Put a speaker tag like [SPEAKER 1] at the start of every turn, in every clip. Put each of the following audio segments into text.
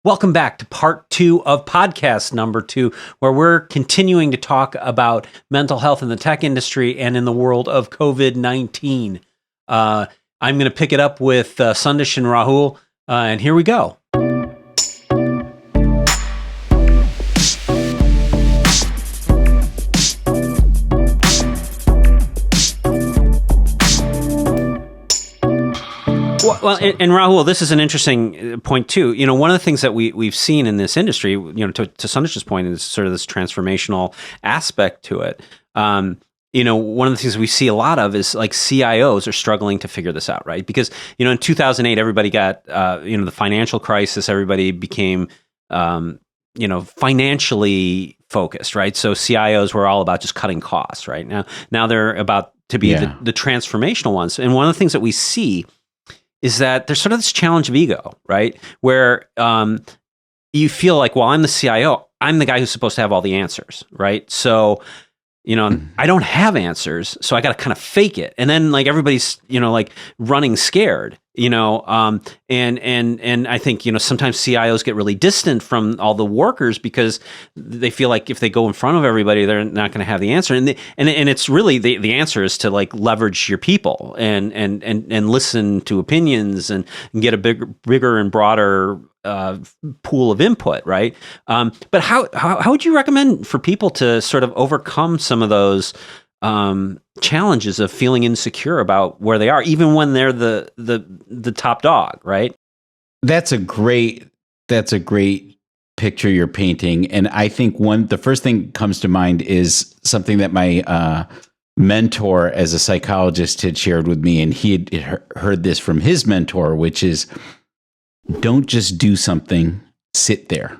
[SPEAKER 1] Welcome back to part 2 of podcast number 2, where we're continuing to talk about mental health in the tech industry and in the world of COVID-19. I'm going to pick it up with Sandesh and Rahul, and here we go. Well, and Rahul, this is an interesting point too. You know, one of the things that we've seen in this industry, you know, to Sandesh's point, is sort of this transformational aspect to it. You know, one of the things we see a lot of is like CIOs are struggling to figure this out, right? Because, you know, in 2008, everybody got, you know, the financial crisis. Everybody became, you know, financially focused, right? So CIOs were all about just cutting costs, right? Now they're about to be the transformational ones. And one of the things that we see is that there's sort of this challenge of ego, right? Where you feel like, well, I'm the CIO. I'm the guy who's supposed to have all the answers, right? So, you know, I don't have answers, so I got to kind of fake it. And then like everybody's, you know, like running scared, you know, and I think, you know, sometimes CIOs get really distant from all the workers because they feel like if they go in front of everybody, they're not going to have the answer. And it's really the answer is to like leverage your people and listen to opinions and get a bigger and broader pool of input, right? But how would you recommend for people to sort of overcome some of those challenges of feeling insecure about where they are, even when they're the top dog, right?
[SPEAKER 2] That's a great picture you're painting, and I think the first thing that comes to mind is something that my mentor as a psychologist had shared with me, and he had heard this from his mentor, which is, don't just do something, sit there.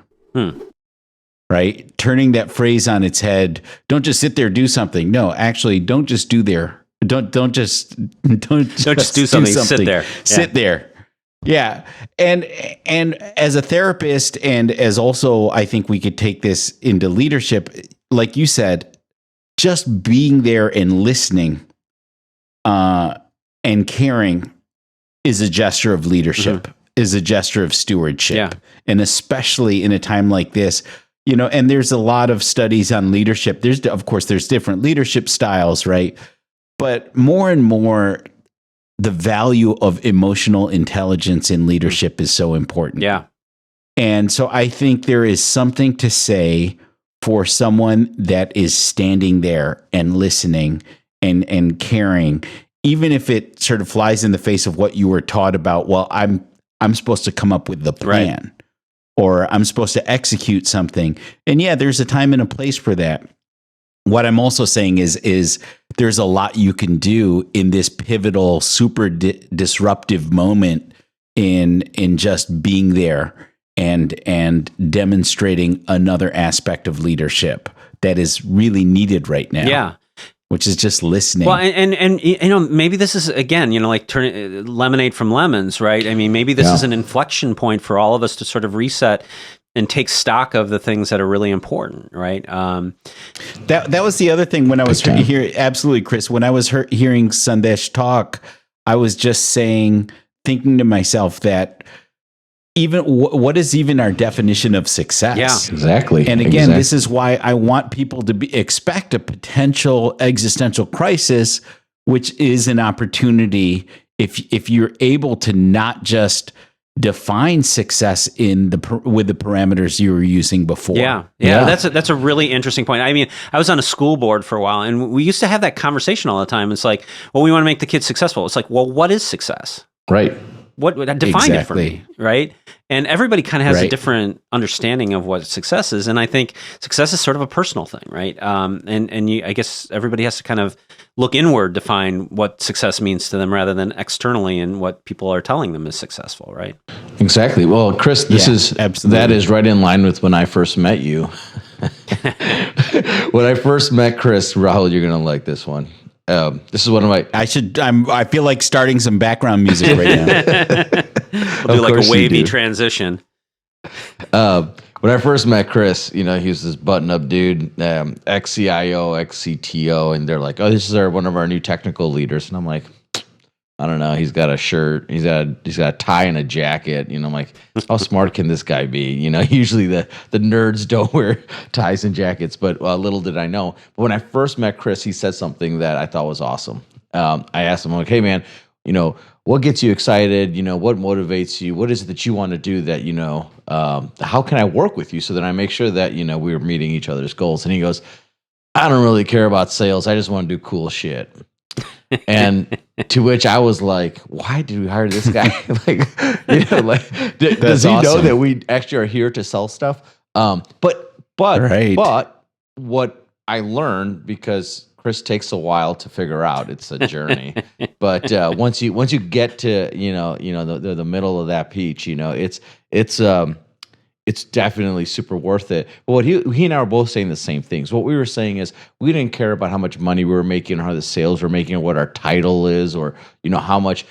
[SPEAKER 2] Right? Turning that phrase on its head. Don't just sit there, do something. No, actually, don't just do there. Don't just
[SPEAKER 1] do something. Sit there.
[SPEAKER 2] Sit there. Yeah. And as a therapist, and as also, I think we could take this into leadership, like you said, just being there and listening and caring is a gesture of leadership, is a gesture of stewardship.
[SPEAKER 1] Yeah.
[SPEAKER 2] And especially in a time like this, you know, and there's a lot of studies on leadership. There's different leadership styles, right? But more and more, the value of emotional intelligence in leadership is so important.
[SPEAKER 1] Yeah.
[SPEAKER 2] And so I think there is something to say for someone that is standing there and listening and caring, even if it sort of flies in the face of what you were taught about. Well, I'm supposed to come up with the plan. Right. Or I'm supposed to execute something. And yeah, there's a time and a place for that. What I'm also saying is there's a lot you can do in this pivotal, super disruptive moment in just being there and demonstrating another aspect of leadership that is really needed right now.
[SPEAKER 1] Yeah.
[SPEAKER 2] Which is just listening.
[SPEAKER 1] Well, and you know, maybe this is, again, you know, like turning lemonade from lemons, right? I mean, maybe this is an inflection point for all of us to sort of reset and take stock of the things that are really important, right?
[SPEAKER 2] That was the other thing when I was hearing, absolutely, Chris, when I was hearing Sandesh talk, I was just thinking to myself that even what is even our definition of success?
[SPEAKER 3] Yeah, exactly.
[SPEAKER 2] And again, this is why I want people to expect a potential existential crisis, which is an opportunity if you're able to not just define success with the parameters you were using before.
[SPEAKER 1] Yeah. That's a really interesting point. I mean, I was on a school board for a while, and we used to have that conversation all the time. It's like, well, we want to make the kids successful. It's like, well, what is success?
[SPEAKER 3] Right.
[SPEAKER 1] What define it for me, right? And everybody kind of has a different understanding of what success is, and I think success is sort of a personal thing, right? I guess everybody has to kind of look inward to find what success means to them, rather than externally and what people are telling them is successful, right?
[SPEAKER 3] Exactly. Well, Chris, that is right in line with when I first met you. When I first met Chris, Rahul, you're gonna like this one. This is one of my.
[SPEAKER 2] I feel like starting some background music right now.
[SPEAKER 1] We'll do like a wavy transition.
[SPEAKER 3] When I first met Chris, you know, he was this button-up dude, ex-CIO, ex-CTO, and they're like, "Oh, this is one of our new technical leaders," and I'm like, I don't know. He's got a shirt. He's got a tie and a jacket. I'm like, how smart can this guy be? Usually the nerds don't wear ties and jackets, but little did I know. But when I first met Chris, he said something that I thought was awesome. I asked him, I'm like, hey man, what gets you excited? What motivates you? What is it that you want to do that, how can I work with you so that I make sure that, we're meeting each other's goals? And he goes, I don't really care about sales. I just want to do cool shit. And to which I was like, why did we hire this guy? Does he know that we actually are here to sell stuff? But what I learned, because Chris takes a while to figure out, it's a journey. But once you get to the middle of that peach, it's definitely super worth it. But what he and I were both saying the same things. What we were saying is we didn't care about how much money we were making, or how the sales were making, or what our title is, or how much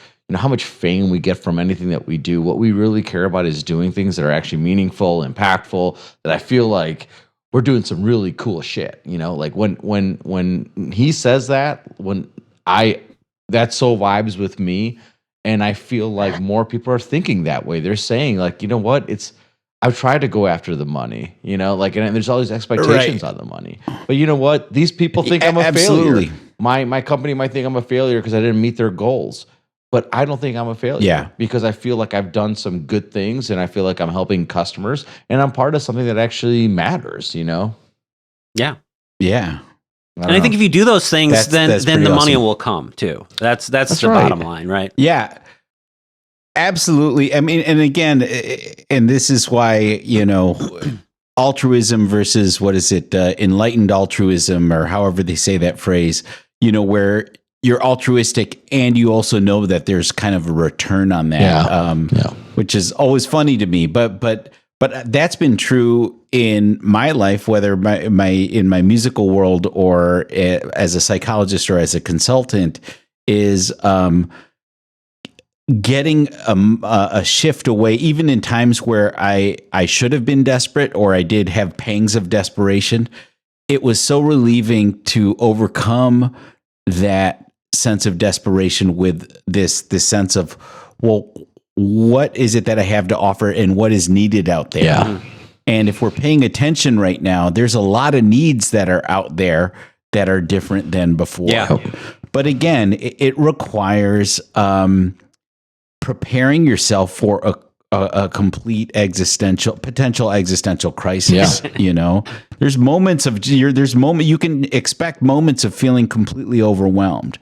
[SPEAKER 3] fame we get from anything that we do. What we really care about is doing things that are actually meaningful, impactful, that I feel like we're doing some really cool shit. Like when he says that, that so vibes with me, and I feel like more people are thinking that way. They're saying like, you know what, I've tried to go after the money, and there's all these expectations on the money. But you know what? These people think I'm a failure. My company might think I'm a failure because I didn't meet their goals. But I don't think I'm a failure because I feel like I've done some good things, and I feel like I'm helping customers, and I'm part of something that actually matters,
[SPEAKER 1] Yeah.
[SPEAKER 2] Yeah.
[SPEAKER 1] I think if you do those things, then the money will come too. That's the
[SPEAKER 2] right.
[SPEAKER 1] bottom line, right?
[SPEAKER 2] Yeah. Absolutely. I mean, and again, and this is why, altruism versus enlightened altruism, or however they say that phrase, where you're altruistic and you also know that there's kind of a return on that, which is always funny to me. But that's been true in my life, whether in my musical world or as a psychologist or as a consultant, is getting a shift away, even in times where I should have been desperate, or I did have pangs of desperation. It was so relieving to overcome that sense of desperation with this sense of, well, what is it that I have to offer, and what is needed out there?
[SPEAKER 3] Yeah.
[SPEAKER 2] And if we're paying attention right now, there's a lot of needs that are out there that are different than before.
[SPEAKER 1] Yeah.
[SPEAKER 2] But again, it requires preparing yourself for a complete potential existential crisis.
[SPEAKER 3] Yeah.
[SPEAKER 2] There's moments you can expect moments of feeling completely overwhelmed.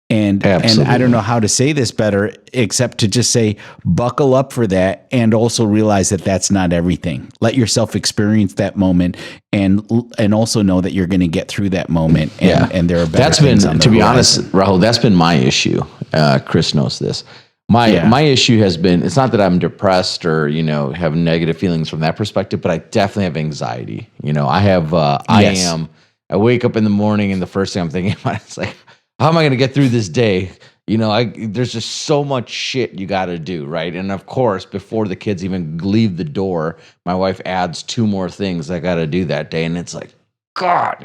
[SPEAKER 2] And I don't know how to say this better, except to just say, buckle up for that, and also realize that that's not everything. Let yourself experience that moment, and also know that you're going to get through that moment. And there are better things on the
[SPEAKER 3] to be
[SPEAKER 2] horizon.
[SPEAKER 3] honest, Rahul, that's been my issue. Chris knows this. My issue has been, it's not that I'm depressed or, have negative feelings from that perspective, but I definitely have anxiety. I have, I wake up in the morning, and the first thing I'm thinking about is like, how am I going to get through this day? There's just so much shit you got to do, right? And of course, before the kids even leave the door, my wife adds 2 more things I got to do that day. And it's like, God,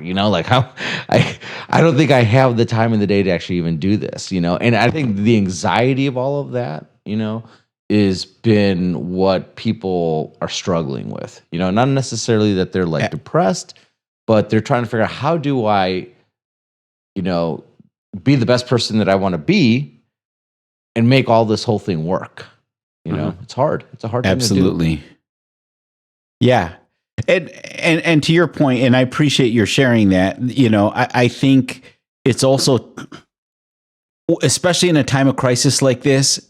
[SPEAKER 3] how I don't think I have the time in the day to actually even do this, and I think the anxiety of all of that, is been what people are struggling with, not necessarily that they're like depressed, but they're trying to figure out, how do I, be the best person that I want to be and make all this whole thing work. It's hard. It's a hard thing to do.
[SPEAKER 2] Absolutely. Yeah. And to your point, and I appreciate your sharing that, I think it's also, especially in a time of crisis like this,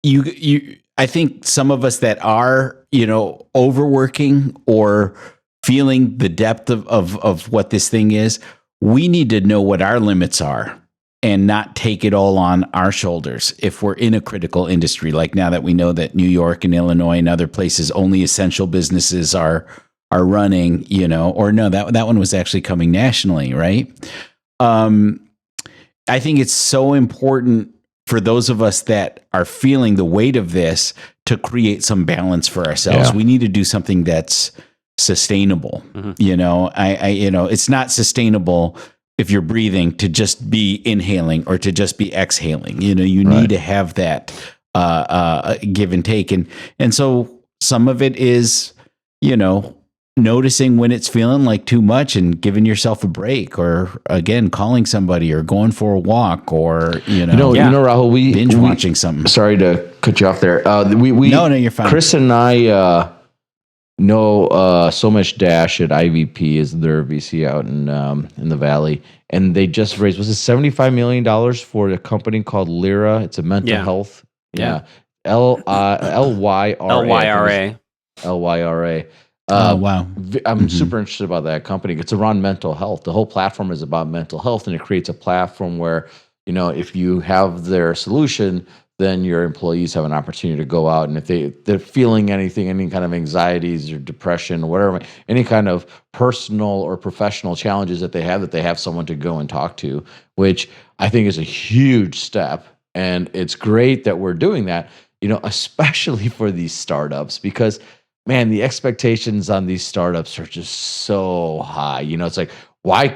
[SPEAKER 2] I think some of us that are, overworking or feeling the depth of what this thing is, we need to know what our limits are and not take it all on our shoulders if we're in a critical industry. Like now that we know that New York and Illinois and other places, only essential businesses are running, or no, that one was actually coming nationally, right? I think it's so important for those of us that are feeling the weight of this to create some balance for ourselves. Yeah. We need to do something that's sustainable. Mm-hmm. It's not sustainable if you're breathing, to just be inhaling or to just be exhaling. You know, you need to have that give and take. And so some of it is, you know, noticing when it's feeling like too much and giving yourself a break, or again, calling somebody or going for a walk, or, you know,
[SPEAKER 3] Rahul,
[SPEAKER 2] binge watching something.
[SPEAKER 3] Sorry to cut you off there. No, you're fine. Chris and I know So Much Dash at IVP is their VC out in the Valley, and they just raised, was it $75 million for a company called Lyra? It's a mental health. Yeah. Lyra. Lyra.
[SPEAKER 2] Wow.
[SPEAKER 3] I'm super interested about that company. It's around mental health. The whole platform is about mental health, and it creates a platform where, you know, if you have their solution, then your employees have an opportunity to go out, and if they're feeling anything, any kind of anxieties or depression or whatever, any kind of personal or professional challenges that they have someone to go and talk to, which I think is a huge step. And it's great that we're doing that, you know, especially for these startups, because man, the expectations on these startups are just so high. You know, it's like, why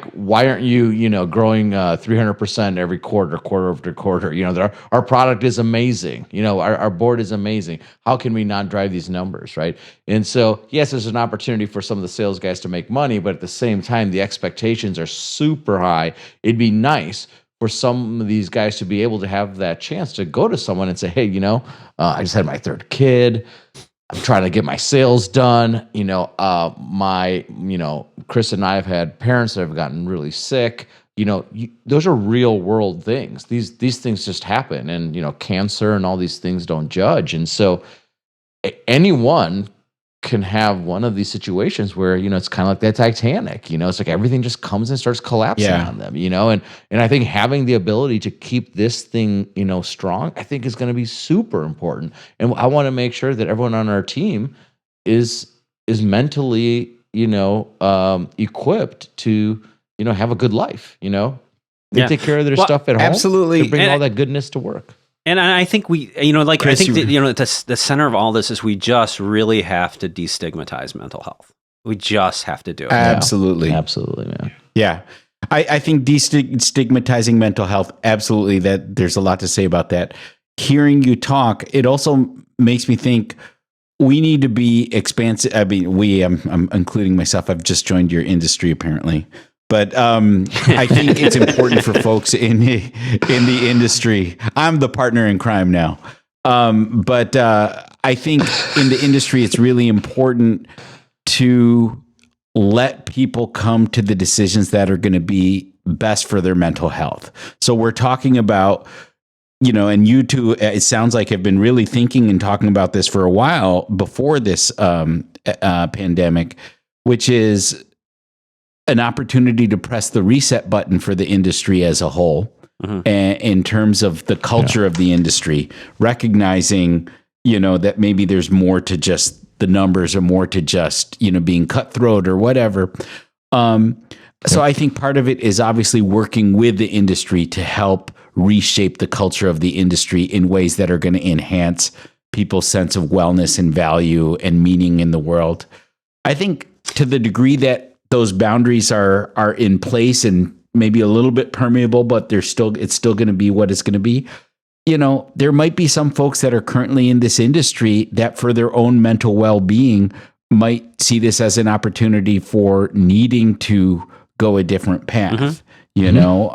[SPEAKER 3] aren't you, you know, growing 300% every quarter after quarter? You know, our product is amazing. You know, our board is amazing. How can we not drive these numbers, right? And so, yes, there's an opportunity for some of the sales guys to make money, but at the same time, the expectations are super high. It'd be nice for some of these guys to be able to have that chance to go to someone and say, hey, you know, I just had my third kid. I'm trying to get my sales done. You know, Chris and I have had parents that have gotten really sick. You know, those are real world things. These things just happen, and, you know, cancer and all these things don't judge. And so anyone can have one of these situations where, you know, it's kind of like that Titanic, you know, it's like everything just comes and starts collapsing on them, you know, and I think having the ability to keep this thing, you know, strong, I think is going to be super important. And I want to make sure that everyone on our team is mentally, you know, equipped to, you know, have a good life, you know, they take care of their stuff at home.
[SPEAKER 2] Absolutely.
[SPEAKER 3] They bring all that goodness to work.
[SPEAKER 1] And I think we, you know, like, Chris, I think that, you know, the center of all this is we just really have to destigmatize mental health. We just have to do it.
[SPEAKER 2] Absolutely.
[SPEAKER 3] Yeah. Absolutely, man.
[SPEAKER 2] Yeah. I think destigmatizing mental health, absolutely, that there's a lot to say about that. Hearing you talk, it also makes me think we need to be expansive. I mean, I'm including myself. I've just joined your industry, apparently. But I think it's important for folks in the industry. I'm the partner in crime now. But I think in the industry, it's really important to let people come to the decisions that are going to be best for their mental health. So we're talking about, you know, and you two, it sounds like have been really thinking and talking about this for a while before this pandemic, which is an opportunity to press the reset button for the industry as a whole, in terms of the culture of the industry, recognizing, you know, that maybe there's more to just the numbers, or more to just, you know, being cutthroat or whatever. So I think part of it is obviously working with the industry to help reshape the culture of the industry in ways that are going to enhance people's sense of wellness and value and meaning in the world. I think to the degree that those boundaries are in place and maybe a little bit permeable, but it's still going to be what it's going to be. You know, there might be some folks that are currently in this industry that for their own mental well-being might see this as an opportunity for needing to go a different path, you know?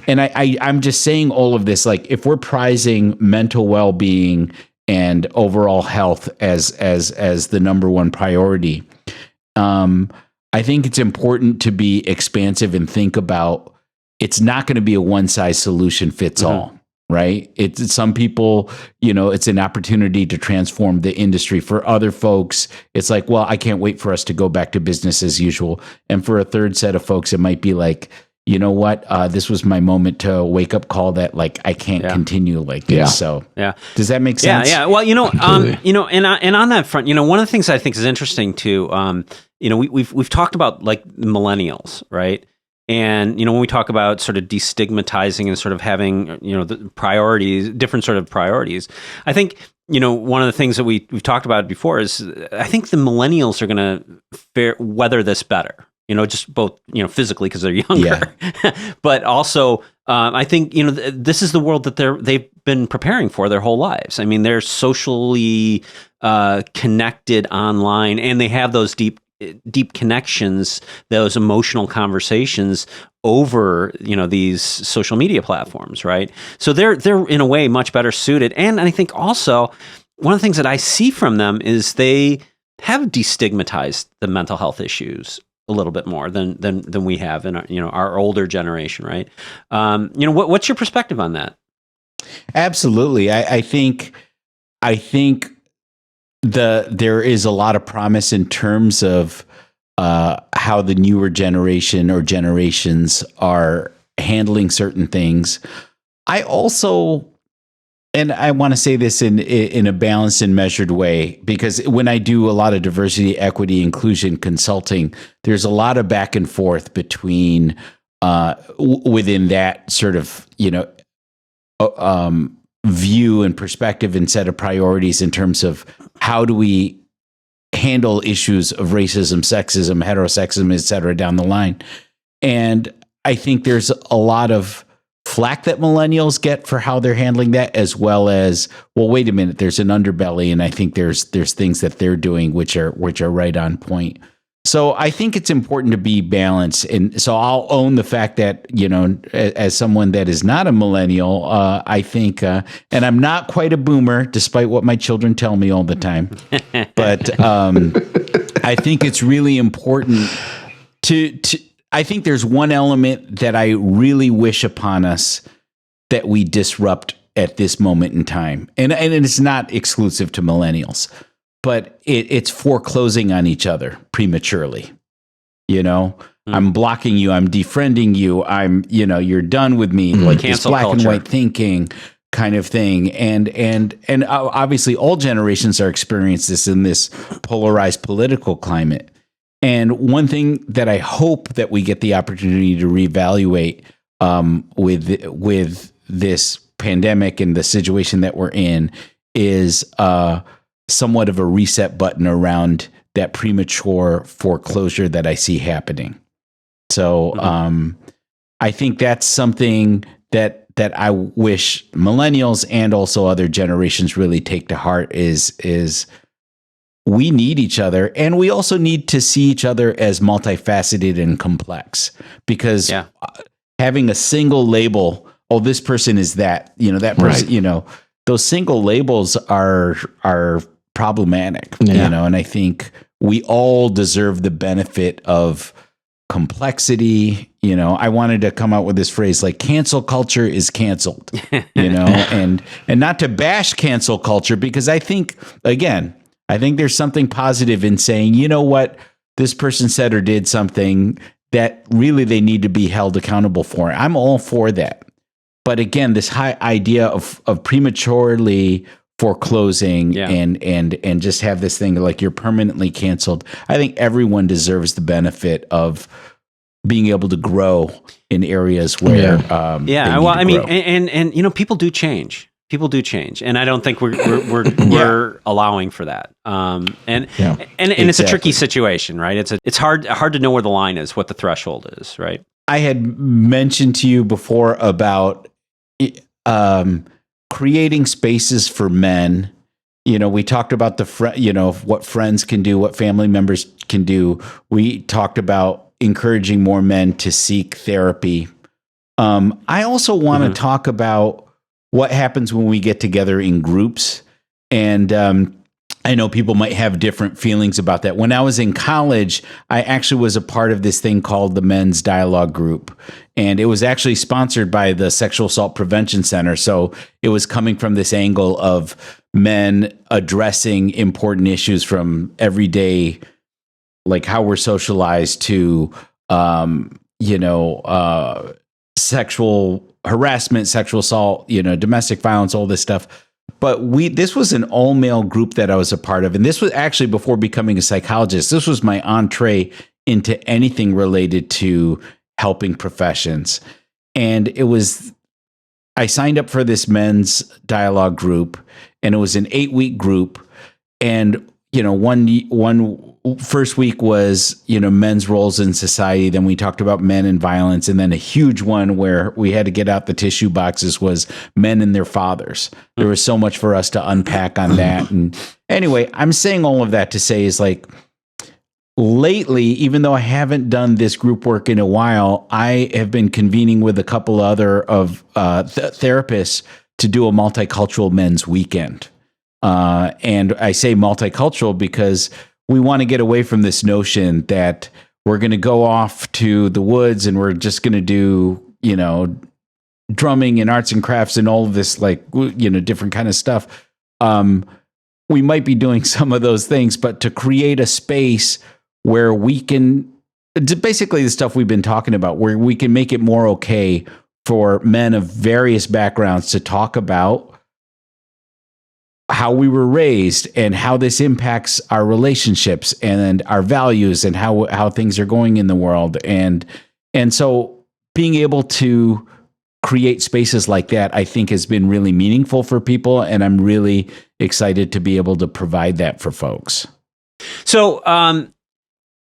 [SPEAKER 2] And I'm just saying all of this, like, if we're prizing mental well-being and overall health as the number one priority, I think it's important to be expansive and think about, it's not going to be a one size solution fits all, right? It's some people, you know, it's an opportunity to transform the industry. For other folks, it's like, well, I can't wait for us to go back to business as usual. And for a third set of folks, it might be like, you know what, this was my moment to wake up call that, like, I can't continue like this. So does that make sense?
[SPEAKER 1] Yeah. Well, you know, you know, and on that front, you know, one of the things I think is interesting too, you know, we've talked about like millennials, right? And, you know, when we talk about sort of destigmatizing and sort of having, you know, the priorities, different sort of priorities, I think, you know, one of the things that we've talked about before is I think the millennials are going to weather this better, just both, physically because they're younger, but also I think, this is the world that they've been preparing for their whole lives. I mean, they're socially connected online, and they have those deep connections, those emotional conversations over, these social media platforms, right? So they're in a way much better suited. And I think also one of the things that I see from them is they have destigmatized the mental health issues a little bit more than we have in our older generation, right? What's your perspective on that?
[SPEAKER 2] Absolutely. I think there is a lot of promise in terms of how the newer generation or generations are handling certain things. I also, and I want to say this in a balanced and measured way, because when I do a lot of diversity, equity, inclusion consulting, there's a lot of back and forth between within that sort of, view and perspective and set of priorities in terms of how do we handle issues of racism, sexism, heterosexism, et cetera, down the line. And I think there's a lot of flack that millennials get for how they're handling that, as well as, well, wait a minute, there's an underbelly, and I think there's things that they're doing which are right on point. So I think it's important to be balanced. And so I'll own the fact that, as someone that is not a millennial, I think, and I'm not quite a boomer, despite what my children tell me all the time. But I think it's really important I think there's one element that I really wish upon us that we disrupt at this moment in time. And it's not exclusive to millennials, but it's foreclosing on each other prematurely. I'm blocking you, I'm defriending you, you're done with me, like this black culture and white thinking kind of thing. And obviously all generations are experiencing this in this polarized political climate. And one thing that I hope that we get the opportunity to reevaluate with this pandemic and the situation that we're in is somewhat of a reset button around that premature foreclosure that I see happening. So I think that's something that I wish millennials and also other generations really take to heart is we need each other, and we also need to see each other as multifaceted and complex, because having a single label, oh, this person is that, that person, right. Those single labels are problematic, and I think we all deserve the benefit of complexity. I wanted to come out with this phrase like cancel culture is canceled, and not to bash cancel culture, because I think there's something positive in saying, you know what, this person said or did something that really they need to be held accountable for. I'm all for that. But again, this high idea of prematurely foreclosing and just have this thing like you're permanently canceled. I think everyone deserves the benefit of being able to grow in areas where
[SPEAKER 1] people do change. People do change, and I don't think we're allowing for that. And it's a tricky situation, right? It's hard to know where the line is, what the threshold is, right?
[SPEAKER 2] I had mentioned to you before about creating spaces for men. We talked about what friends can do, what family members can do. We talked about encouraging more men to seek therapy. I also want to talk about what happens when we get together in groups. And I know people might have different feelings about that. When I was in college, I actually was a part of this thing called the Men's Dialogue Group. And it was actually sponsored by the Sexual Assault Prevention Center. So it was coming from this angle of men addressing important issues from everyday, like how we're socialized, to, sexual harassment, sexual assault, domestic violence, all this stuff. But this was an all male group that I was a part of. And this was actually before becoming a psychologist. This was my entree into anything related to helping professions. And I signed up for this men's dialogue group, and it was an 8-week group. And, one first week was, men's roles in society. Then we talked about men and violence. And then a huge one where we had to get out the tissue boxes was men and their fathers. There was so much for us to unpack on that. And anyway, I'm saying all of that to say is like, lately, even though I haven't done this group work in a while, I have been convening with a couple other of therapists to do a multicultural men's weekend. And I say multicultural because we want to get away from this notion that we're going to go off to the woods and we're just going to do, drumming and arts and crafts and all of this, different kind of stuff. We might be doing some of those things, but to create a space where we can, basically the stuff we've been talking about, where we can make it more okay for men of various backgrounds to talk about how we were raised and how this impacts our relationships and our values and how things are going in the world. And so being able to create spaces like that, I think has been really meaningful for people. And I'm really excited to be able to provide that for folks.
[SPEAKER 1] So,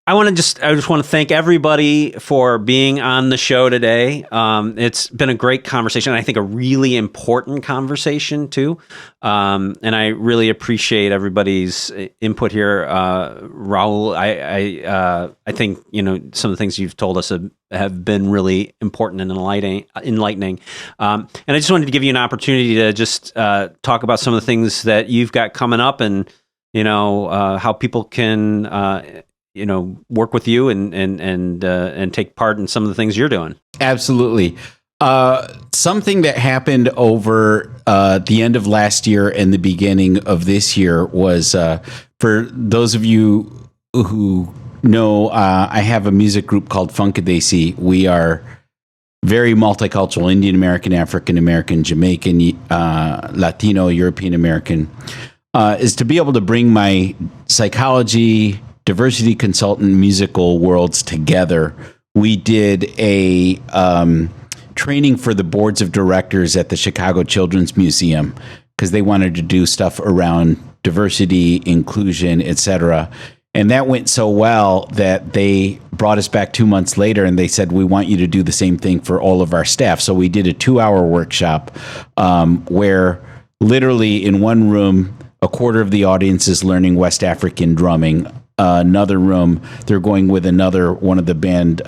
[SPEAKER 1] I just want to thank everybody for being on the show today. It's been a great conversation. I think a really important conversation too. And I really appreciate everybody's input here. Raul, I think, some of the things you've told us have been really important and enlightening. And I just wanted to give you an opportunity to just talk about some of the things that you've got coming up and, how people can, work with you and take part in some of the things you're doing.
[SPEAKER 2] Absolutely. Something that happened over the end of last year and the beginning of this year was, for those of you who know, I have a music group called Funkadesi. We are very multicultural, Indian American, African American, Jamaican, Latino, European American, is to be able to bring my psychology, diversity consultant, musical worlds together. We did a training for the boards of directors at the Chicago Children's Museum because they wanted to do stuff around diversity, inclusion, etc. And that went so well that they brought us back 2 months later and they said, we want you to do the same thing for all of our staff. So we did a 2-hour workshop where literally in one room, a quarter of the audience is learning West African drumming. Another room, they're going with another one of the band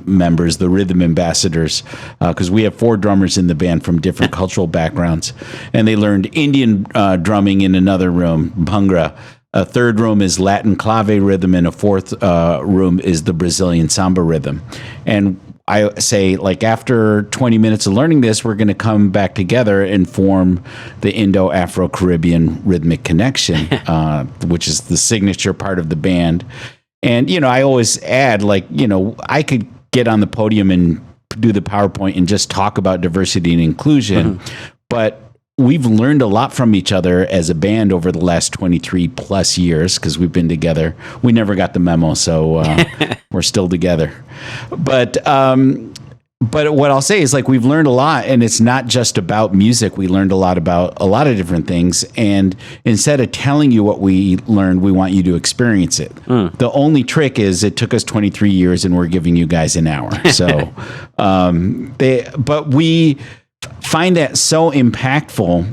[SPEAKER 2] members, the rhythm ambassadors, because we have 4 drummers in the band from different cultural backgrounds. And they learned Indian drumming in another room, Bhangra. A third room is Latin clave rhythm, and a fourth room is the Brazilian samba rhythm. And I say, after 20 minutes of learning this, we're going to come back together and form the Indo-Afro-Caribbean rhythmic connection, which is the signature part of the band. And, I always add, I could get on the podium and do the PowerPoint and just talk about diversity and inclusion, but we've learned a lot from each other as a band over the last 23 plus years because we've been together. We never got the memo, so we're still together. But what I'll say is we've learned a lot, and it's not just about music. We learned a lot about a lot of different things. And instead of telling you what we learned, we want you to experience it. The only trick is it took us 23 years and we're giving you guys an hour. So, but we find that so impactful,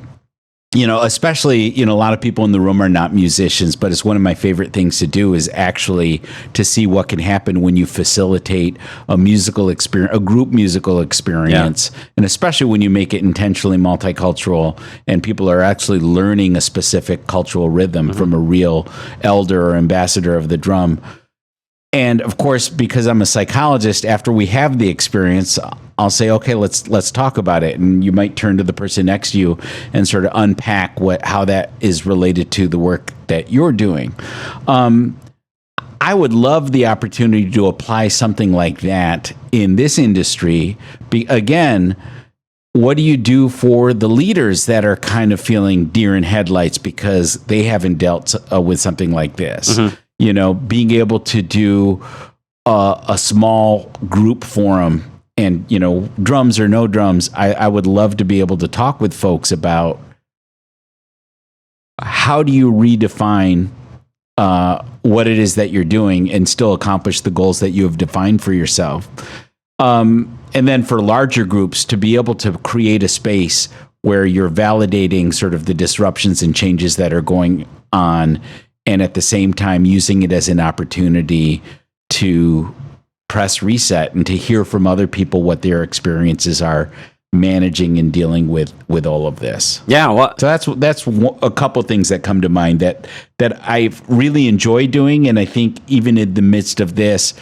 [SPEAKER 2] especially, a lot of people in the room are not musicians, but it's one of my favorite things to do is actually to see what can happen when you facilitate a musical experience, a group musical experience. Yeah. And especially when you make it intentionally multicultural and people are actually learning a specific cultural rhythm from a real elder or ambassador of the drum. And of course, because I'm a psychologist, after we have the experience, I'll say, okay, let's talk about it. And you might turn to the person next to you and sort of unpack how that is related to the work that you're doing. I would love the opportunity to apply something like that in this industry. Again, what do you do for the leaders that are kind of feeling deer in headlights because they haven't dealt with something like this? Being able to do a small group forum and, drums or no drums, I would love to be able to talk with folks about how do you redefine what it is that you're doing and still accomplish the goals that you have defined for yourself. And then for larger groups, to be able to create a space where you're validating sort of the disruptions and changes that are going on, and at the same time using it as an opportunity to press reset and to hear from other people what their experiences are managing and dealing with all of this.
[SPEAKER 1] Yeah, well,
[SPEAKER 2] so that's a couple things that come to mind that I've really enjoyed doing, and I think even in the midst of this,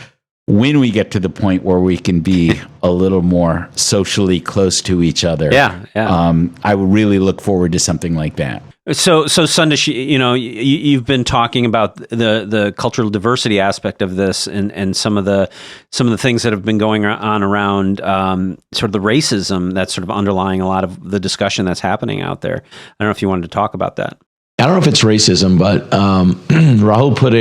[SPEAKER 2] when we get to the point where we can be a little more socially close to each other, I would really look forward to something like that.
[SPEAKER 1] So Sundish, you've been talking about the cultural diversity aspect of this, and some of the things that have been going on around sort of the racism that's sort of underlying a lot of the discussion that's happening out there. I don't know if you wanted to talk about that.
[SPEAKER 3] I don't know if it's racism, but Rahul put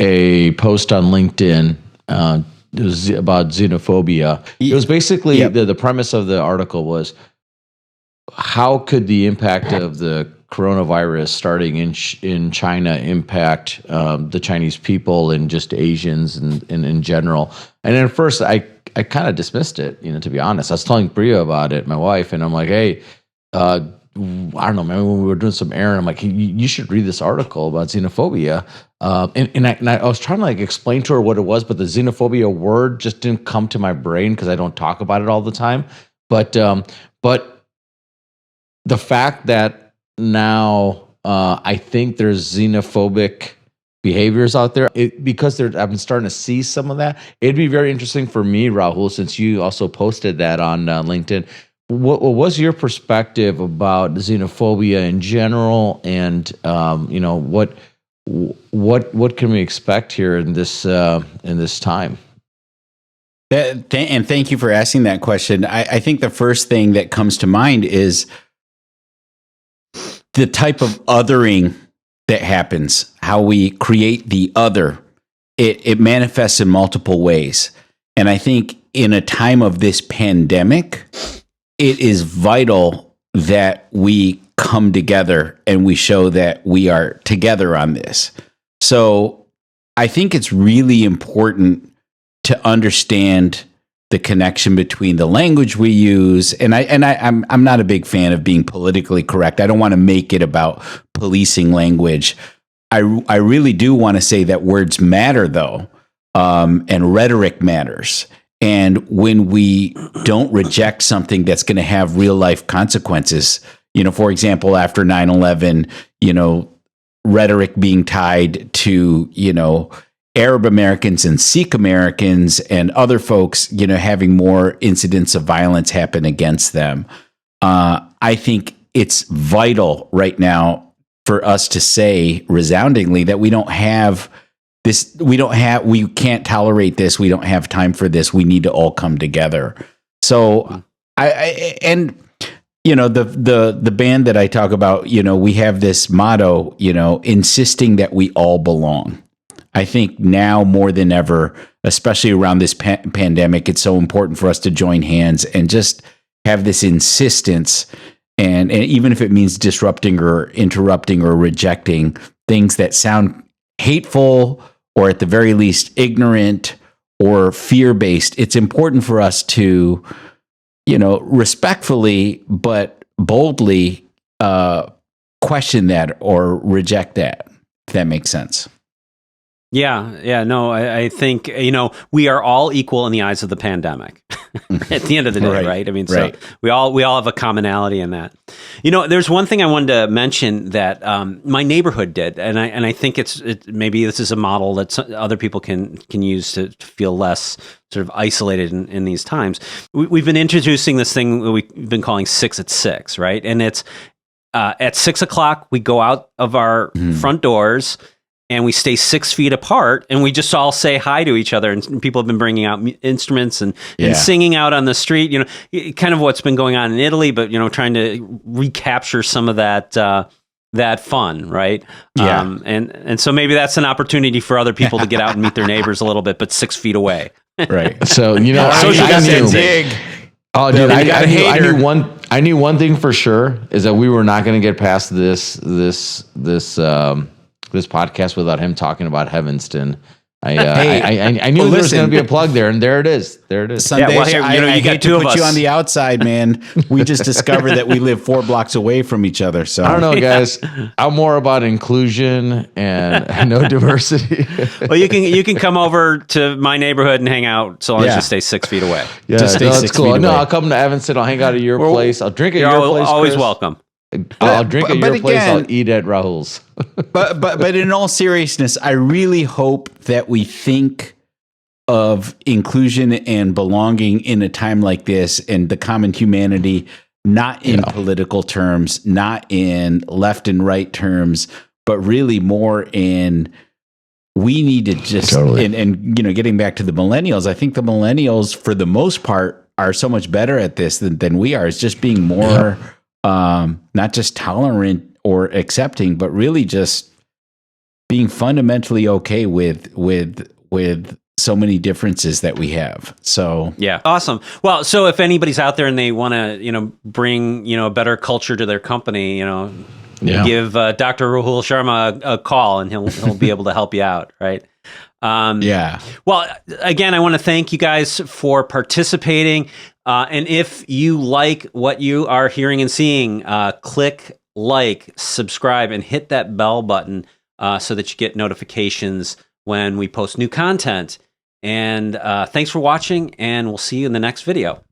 [SPEAKER 3] a post on LinkedIn. It was about xenophobia. It was basically the premise of the article was, how could the impact of the coronavirus starting in China impact the Chinese people and just Asians and in general? And at first, I kind of dismissed it. To be honest, I was telling Bria about it, my wife, and I'm like, hey. I don't know, man, when we were doing some errand, I'm like, hey, you should read this article about xenophobia. And I was trying to explain to her what it was, but the xenophobia word just didn't come to my brain because I don't talk about it all the time. But the fact that now I think there's xenophobic behaviors out there, because I've been starting to see some of that. It'd be very interesting for me, Rahul, since you also posted that on LinkedIn. What was your perspective about xenophobia in general, and what can we expect here in this time?
[SPEAKER 2] And thank you for asking that question. I think the first thing that comes to mind is the type of othering that happens, how we create the other. It manifests in multiple ways, and I think in a time of this pandemic, it is vital that we come together and we show that we are together on this. So I think it's really important to understand the connection between the language we use. And I'm not a big fan of being politically correct. I don't want to make it about policing language. I really do want to say that words matter, though, and rhetoric matters. And when we don't reject something that's going to have real life consequences, for example, after 9/11, rhetoric being tied to, Arab Americans and Sikh Americans and other folks, having more incidents of violence happen against them. I think it's vital right now for us to say resoundingly that we don't have this, we can't tolerate this. We don't have time for this. We need to all come together. So the band that I talk about, we have this motto, insisting that we all belong. I think now more than ever, especially around this pandemic, it's so important for us to join hands and just have this insistence. And even if it means disrupting or interrupting or rejecting things that sound hateful, or at the very least ignorant or fear-based, it's important for us to, respectfully but boldly question that or reject that, if that makes sense.
[SPEAKER 1] Yeah. No, I think, we are all equal in the eyes of the pandemic at the end of the day, right? I mean, so we all have a commonality in that. There's one thing I wanted to mention that my neighborhood did, and I think maybe this is a model that other people can use to feel less sort of isolated in these times. We've been introducing this thing that we've been calling 6 at 6, right? And it's at 6 o'clock, we go out of our front doors, and we stay 6 feet apart, and we just all say hi to each other. And people have been bringing out instruments and singing out on the street. Kind of what's been going on in Italy, but trying to recapture some of that fun, right?
[SPEAKER 2] Yeah.
[SPEAKER 1] And so maybe that's an opportunity for other people to get out and meet their neighbors a little bit, but 6 feet away.
[SPEAKER 2] Right.
[SPEAKER 3] So
[SPEAKER 1] social distancing.
[SPEAKER 3] Oh, dude, I knew one thing for sure is that we were not going to get past this this podcast without him talking about Heavenston. I knew
[SPEAKER 2] well,
[SPEAKER 3] there was going to be a plug there, and there it is. There it is.
[SPEAKER 2] Some days,
[SPEAKER 1] here,
[SPEAKER 2] I
[SPEAKER 1] you get
[SPEAKER 2] hate
[SPEAKER 1] two
[SPEAKER 2] to
[SPEAKER 1] of
[SPEAKER 2] put
[SPEAKER 1] us.
[SPEAKER 2] you on the outside, man. We just discovered that we live 4 blocks away from each other. So
[SPEAKER 3] I don't know, guys. I'm more about inclusion and no diversity.
[SPEAKER 1] Well, you can come over to my neighborhood and hang out so long as you stay 6 feet away.
[SPEAKER 3] Yeah,
[SPEAKER 2] Just stay 6 feet
[SPEAKER 3] No,
[SPEAKER 2] away.
[SPEAKER 3] I'll come to Evanston. I'll hang out at your place. I'll drink at
[SPEAKER 1] You're
[SPEAKER 3] your place.
[SPEAKER 1] always
[SPEAKER 3] Chris.
[SPEAKER 1] welcome.
[SPEAKER 3] I'll drink at your place.
[SPEAKER 2] again-
[SPEAKER 3] I'll eat at Raul's.
[SPEAKER 2] but in all seriousness, I really hope that we think of inclusion and belonging in a time like this and the common humanity, not in political terms, not in left and right terms, but really more in we need to just and getting back to the millennials, I think the millennials for the most part are so much better at this than we are. It's just being more not just tolerant or accepting, but really just being fundamentally okay with so many differences that we have. So
[SPEAKER 1] yeah, awesome. Well, so if anybody's out there and they want to, bring, a better culture to their company, give Dr. Rahul Sharma a call and he'll be able to help you out, right? Well, again, I want to thank you guys for participating. And if you like what you are hearing and seeing, click like, subscribe, and hit that bell button so that you get notifications when we post new content. And thanks for watching, and we'll see you in the next video.